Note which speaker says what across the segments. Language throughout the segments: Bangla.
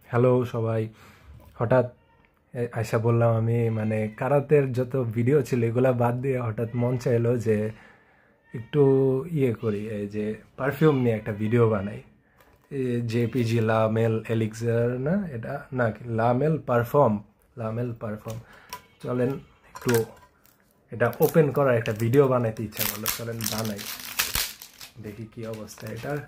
Speaker 1: হ্যালো সবাই, হঠাৎ আয়সা বললাম আমি মানে কারাতের যত ভিডিও ছিল এগুলা বাদ দিয়ে হঠাৎ মন চাইলো যে একটু ইয়ে করি, এই যে পারফিউম নিয়ে একটা ভিডিও বানাই। জেপিজি লামেল এলিক্সার না, এটা না লামেল পারফর্ম। চলেন একটু এটা ওপেন করার একটা ভিডিও বানাইতে ইচ্ছা করলো, চলেন বানাই, দেখি কি অবস্থা এটার।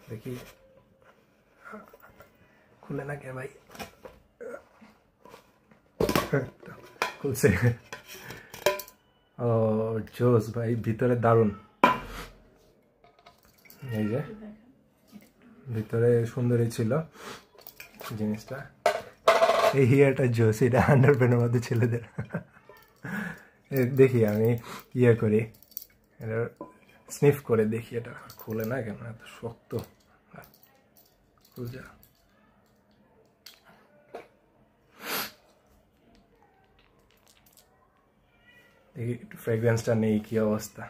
Speaker 1: দেখি খুলে না কে ভাই, খুলছে। ও জোস ভাই, ভিতরে দারুন, এই যে ভিতরে সুন্দরী ছিল জিনিসটা। এই হিয়ারটা জোস, এটা আন্ডারপ্যানের মধ্যে ছেলেদের। দেখি আমি ইয়ে করি, এটা স্নিফ করে দেখি এটা খুলে না কেন, এত শক্ত। খুলছে, দেখি একটু ফ্রেগ্রেন্সটা নেই কি অবস্থা।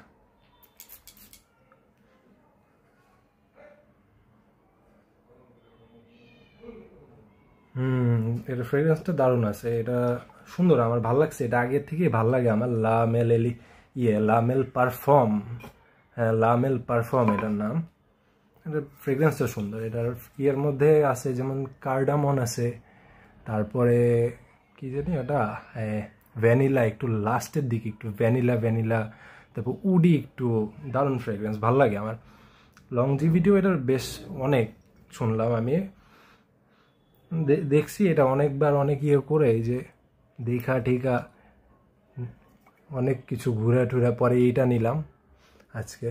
Speaker 1: এটা ফ্রেগ্রেন্সটা দারুণ আছে, এটা সুন্দর, আমার ভালো লাগছে, এটা আগের থেকেই ভালো লাগে আমার। লামেল পারফর্ম, হ্যাঁ লামেল পারফর্ম এটার নাম। এটার ফ্রেগ্রেন্সটা সুন্দর, এটার ইয়ের মধ্যে আছে যেমন কার্ডামন আছে, তারপরে কি জানি ওটা ভ্যানিলা, একটু লাস্টের দিকে একটু ভ্যানিলা, তারপর উডি, একটু দারুণ ফ্রেগ্রেন্স, ভালো লাগে আমার। লংজিভিটিও এটার বেশ অনেক শুনলাম আমি, দেখছি এটা অনেকবার অনেক ইয়ে করে, এই যে দেখা ঠিকা অনেক কিছু ঘুরে টুরে পরে এইটা নিলাম আজকে,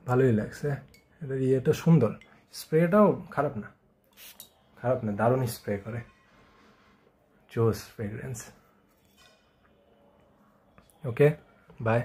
Speaker 1: ভালোই লাগছে। এটার ইয়েটা সুন্দর, স্প্রেটাও খারাপ না, দারুণ স্প্রে করে, জোস ফ্রেগ্রেন্স। Okay, by.